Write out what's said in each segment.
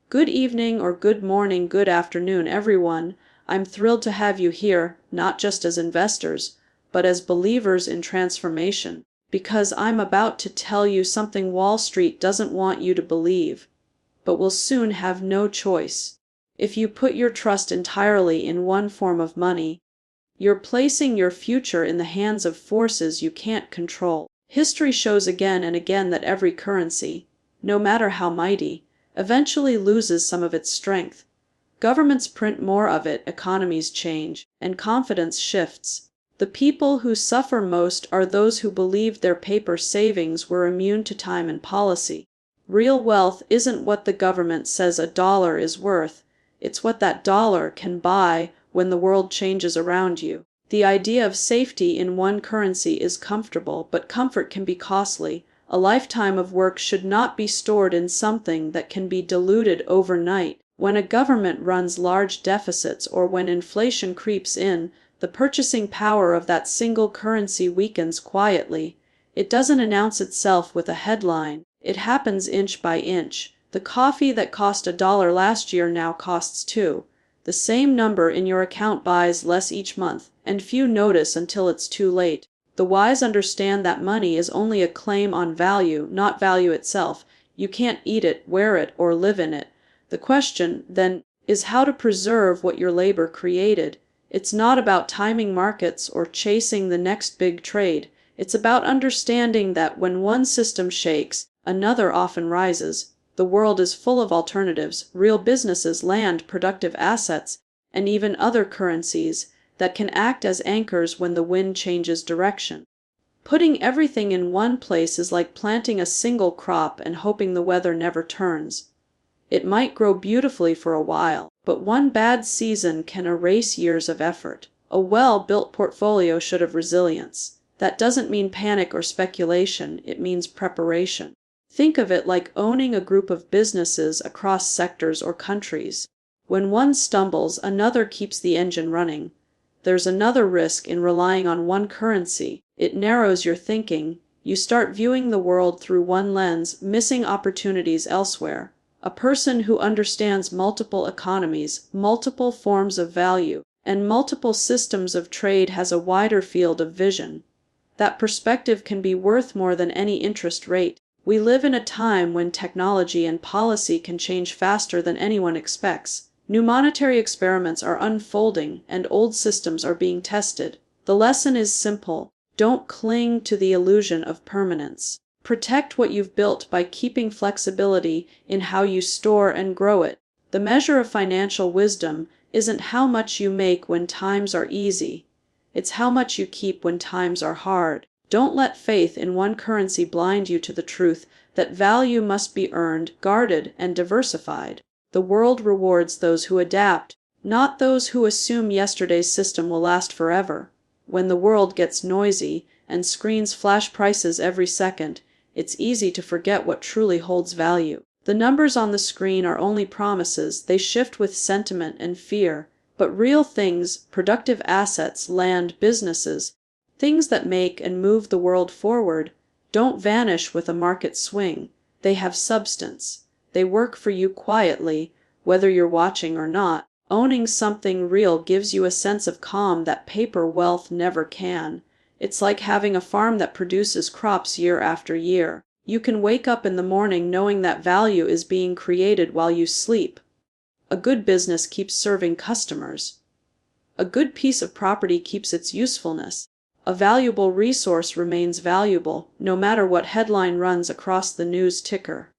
Good evening or good morning, good afternoon, everyone. I'm thrilled to have you here, not just as investors, but as believers in transformation, because I'm about to tell you something Wall Street doesn't want you to believe, but will soon have no choice. If you put your trust entirely in one form of money, you're placing your future in the hands of forces you can't control. History shows again and again that every currency, no matter how mighty, eventually loses some of its strength. Governments print more of it, economies change, and confidence shifts. The people who suffer most are those who believed their paper savings were immune to time and policy. Real wealth isn't what the government says a dollar is worth, it's what that dollar can buy when the world changes around you. The idea of safety in one currency is comfortable, but comfort can be costly. A lifetime of work should not be stored in something that can be diluted overnight. When a government runs large deficits or when inflation creeps in, the purchasing power of that single currency weakens quietly. It doesn't announce itself with a headline. It happens inch by inch. The coffee that cost $1 last year now costs $2. The same number in your account buys less each month, and few notice until it's too late. The wise understand that money is only a claim on value, not value itself. You can't eat it, wear it, or live in it. The question, then, is how to preserve what your labor created. It's not about timing markets or chasing the next big trade. It's about understanding that when one system shakes, another often rises. The world is full of alternatives, real businesses, land, productive assets, and even other currencies that can act as anchors when the wind changes direction. Putting everything in one place is like planting a single crop and hoping the weather never turns. It might grow beautifully for a while, but one bad season can erase years of effort. A well-built portfolio should have resilience. That doesn't mean panic or speculation, it means preparation. Think of it like owning a group of businesses across sectors or countries. When one stumbles, another keeps the engine running. There's another risk in relying on one currency. It narrows your thinking. You start viewing the world through one lens, missing opportunities elsewhere. A person who understands multiple economies, multiple forms of value, and multiple systems of trade has a wider field of vision. That perspective can be worth more than any interest rate. We live in a time when technology and policy can change faster than anyone expects. New monetary experiments are unfolding and old systems are being tested. The lesson is simple. Don't cling to the illusion of permanence. Protect what you've built by keeping flexibility in how you store and grow it. The measure of financial wisdom isn't how much you make when times are easy. It's how much you keep when times are hard. Don't let faith in one currency blind you to the truth that value must be earned, guarded, and diversified. The world rewards those who adapt, not those who assume yesterday's system will last forever. When the world gets noisy and screens flash prices every second, it's easy to forget what truly holds value. The numbers on the screen are only promises. They shift with sentiment and fear. But real things, productive assets, land, businesses, things that make and move the world forward, don't vanish with a market swing. They have substance. They work for you quietly, whether you're watching or not. Owning something real gives you a sense of calm that paper wealth never can. It's like having a farm that produces crops year after year. You can wake up in the morning knowing that value is being created while you sleep. A good business keeps serving customers. A good piece of property keeps its usefulness. A valuable resource remains valuable, no matter what headline runs across the news ticker.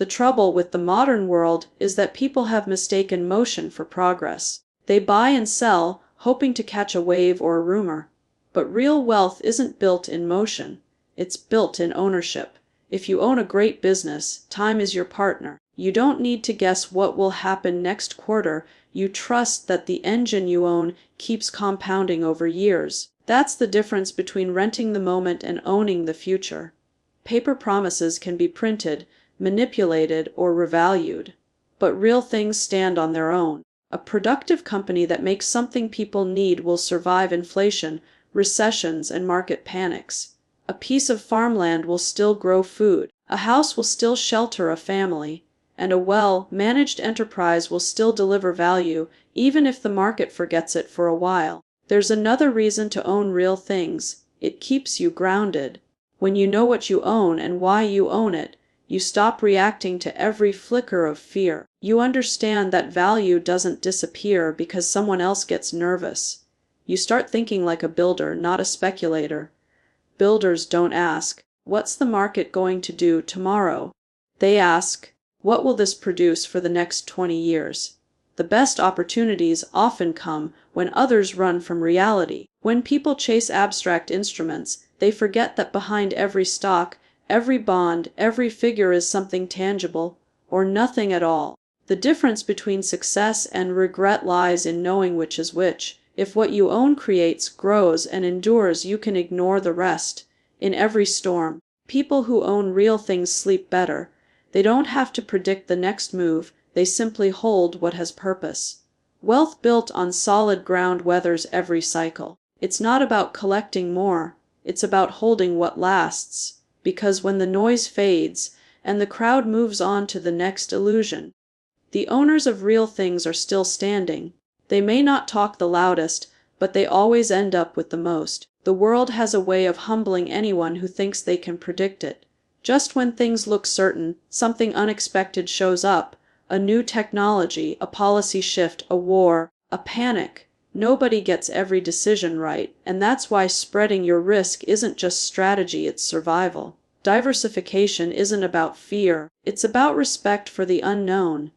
The trouble with the modern world is that people have mistaken motion for progress. They buy and sell, hoping to catch a wave or a rumor. But real wealth isn't built in motion. It's built in ownership. If you own a great business, time is your partner. You don't need to guess what will happen next quarter. You trust that the engine you own keeps compounding over years. That's the difference between renting the moment and owning the future. Paper promises can be printed, manipulated, or revalued. But real things stand on their own. A productive company that makes something people need will survive inflation, recessions, and market panics. A piece of farmland will still grow food. A house will still shelter a family. and a well-managed enterprise will still deliver value even if the market forgets it for a while. There's another reason to own real things. It keeps you grounded. When you know what you own and why you own it, you stop reacting to every flicker of fear. You understand that value doesn't disappear because someone else gets nervous. You start thinking like a builder, not a speculator. Builders don't ask, "What's the market going to do tomorrow?" They ask, "What will this produce for the next 20 years?" The best opportunities often come when others run from reality. When people chase abstract instruments, they forget that behind every stock, every bond, every figure is something tangible, or nothing at all. The difference between success and regret lies in knowing which is which. If what you own creates, grows, and endures, you can ignore the rest. In every storm, people who own real things sleep better. They don't have to predict the next move, they simply hold what has purpose. Wealth built on solid ground weathers every cycle. It's not about collecting more, it's about holding what lasts. Because when the noise fades, and the crowd moves on to the next illusion, the owners of real things are still standing. They may not talk the loudest, but they always end up with the most. The world has a way of humbling anyone who thinks they can predict it. Just when things look certain, something unexpected shows up. A new technology, a policy shift, a war, a panic. Nobody gets every decision right, and that's why spreading your risk isn't just strategy, it's survival. Diversification isn't about fear, it's about respect for the unknown.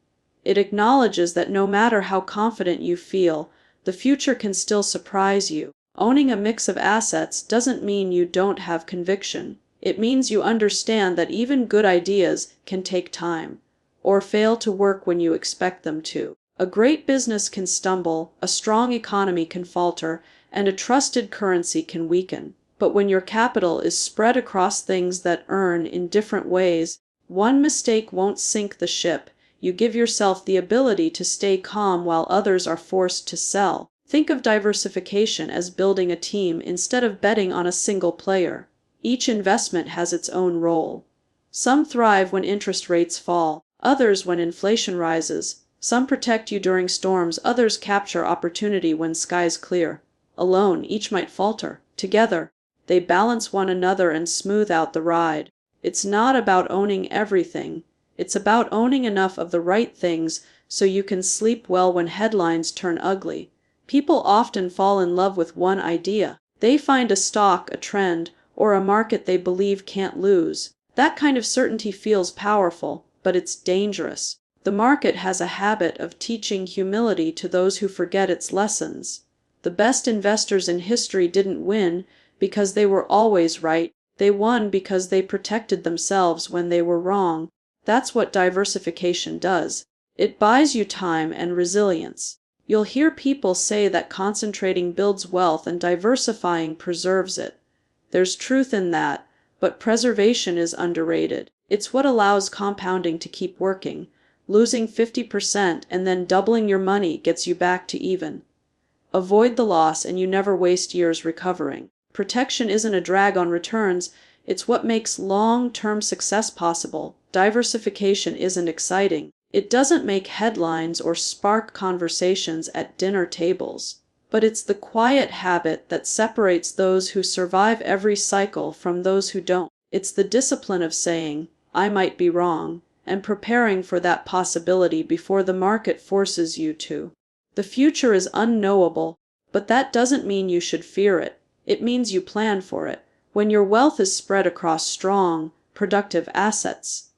It acknowledges that no matter how confident you feel, the future can still surprise you. Owning a mix of assets doesn't mean you don't have conviction. It means you understand that even good ideas can take time, or fail to work when you expect them to. A great business can stumble, a strong economy can falter, and a trusted currency can weaken. But when your capital is spread across things that earn in different ways, one mistake won't sink the ship. You give yourself the ability to stay calm while others are forced to sell. Think of diversification as building a team instead of betting on a single player. Each investment has its own role. Some thrive when interest rates fall, others when inflation rises. Some protect you during storms, others capture opportunity when skies clear. Alone, each might falter. Together, they balance one another and smooth out the ride. It's not about owning everything. It's about owning enough of the right things so you can sleep well when headlines turn ugly. People often fall in love with one idea. They find a stock, a trend, or a market they believe can't lose. That kind of certainty feels powerful, but it's dangerous. The market has a habit of teaching humility to those who forget its lessons. The best investors in history didn't win because they were always right. They won because they protected themselves when they were wrong. That's what diversification does. It buys you time and resilience. You'll hear people say that concentrating builds wealth and diversifying preserves it. There's truth in that, but preservation is underrated. It's what allows compounding to keep working. Losing 50% and then doubling your money gets you back to even. Avoid the loss and you never waste years recovering. Protection isn't a drag on returns, it's what makes long-term success possible. Diversification isn't exciting. It doesn't make headlines or spark conversations at dinner tables. But it's the quiet habit that separates those who survive every cycle from those who don't. It's the discipline of saying, "I might be wrong," and preparing for that possibility before the market forces you to. The future is unknowable, but that doesn't mean you should fear it. It means you plan for it. When your wealth is spread across strong, productive assets,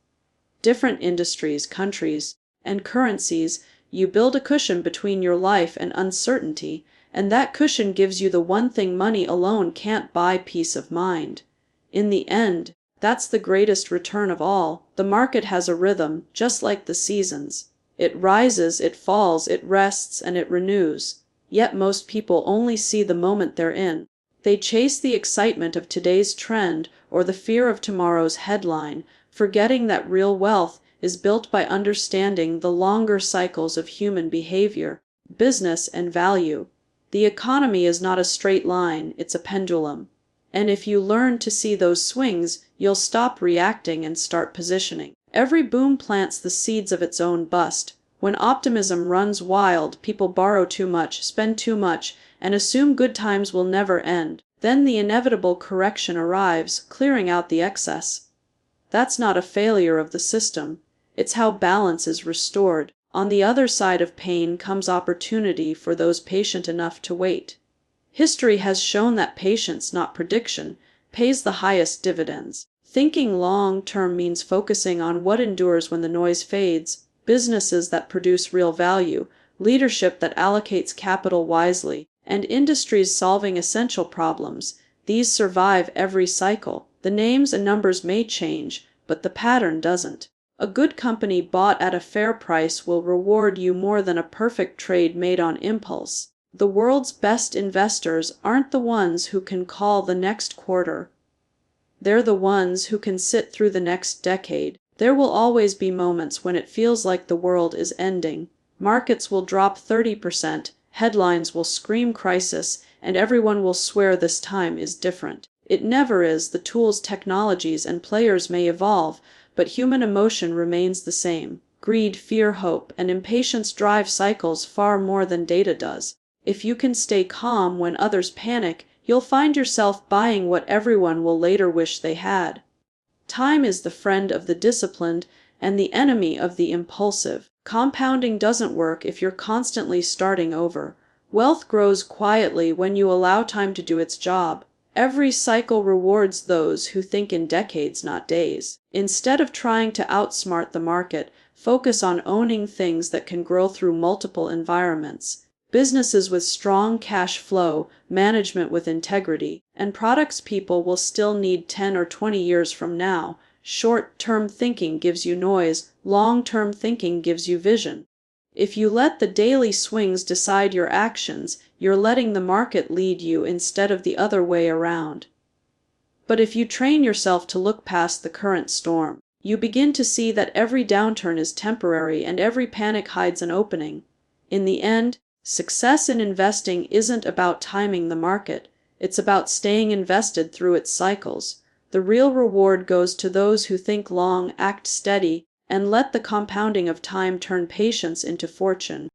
different industries, countries, and currencies, you build a cushion between your life and uncertainty, and that cushion gives you the one thing money alone can't buy: peace of mind. In the end, that's the greatest return of all. The market has a rhythm, just like the seasons. It rises, it falls, it rests, and it renews. Yet most people only see the moment they're in. They chase the excitement of today's trend or the fear of tomorrow's headline, forgetting that real wealth is built by understanding the longer cycles of human behavior, business, and value. The economy is not a straight line, it's a pendulum. And if you learn to see those swings, you'll stop reacting and start positioning. Every boom plants the seeds of its own bust. When optimism runs wild, people borrow too much, spend too much, and assume good times will never end. Then the inevitable correction arrives, clearing out the excess. That's not a failure of the system. It's how balance is restored. On the other side of pain comes opportunity for those patient enough to wait. History has shown that patience, not prediction, pays the highest dividends. Thinking long-term means focusing on what endures when the noise fades, businesses that produce real value, leadership that allocates capital wisely, and industries solving essential problems. These survive every cycle. The names and numbers may change, but the pattern doesn't. A good company bought at a fair price will reward you more than a perfect trade made on impulse. The world's best investors aren't the ones who can call the next quarter. They're the ones who can sit through the next decade. There will always be moments when it feels like the world is ending. Markets will drop 30%, headlines will scream crisis, and everyone will swear this time is different. It never is. The tools, technologies, and players may evolve, but human emotion remains the same. Greed, fear, hope, and impatience drive cycles far more than data does. If you can stay calm when others panic, you'll find yourself buying what everyone will later wish they had. Time is the friend of the disciplined and the enemy of the impulsive. Compounding doesn't work if you're constantly starting over. Wealth grows quietly when you allow time to do its job. Every cycle rewards those who think in decades, not days. Instead of trying to outsmart the market, focus on owning things that can grow through multiple environments. Businesses with strong cash flow, management with integrity, and products people will still need 10 or 20 years from now. Short-term thinking gives you noise, long-term thinking gives you vision. If you let the daily swings decide your actions, you're letting the market lead you instead of the other way around. But if you train yourself to look past the current storm, you begin to see that every downturn is temporary and every panic hides an opening. In the end, success in investing isn't about timing the market, it's about staying invested through its cycles. The real reward goes to those who think long, act steady, and let the compounding of time turn patience into fortune.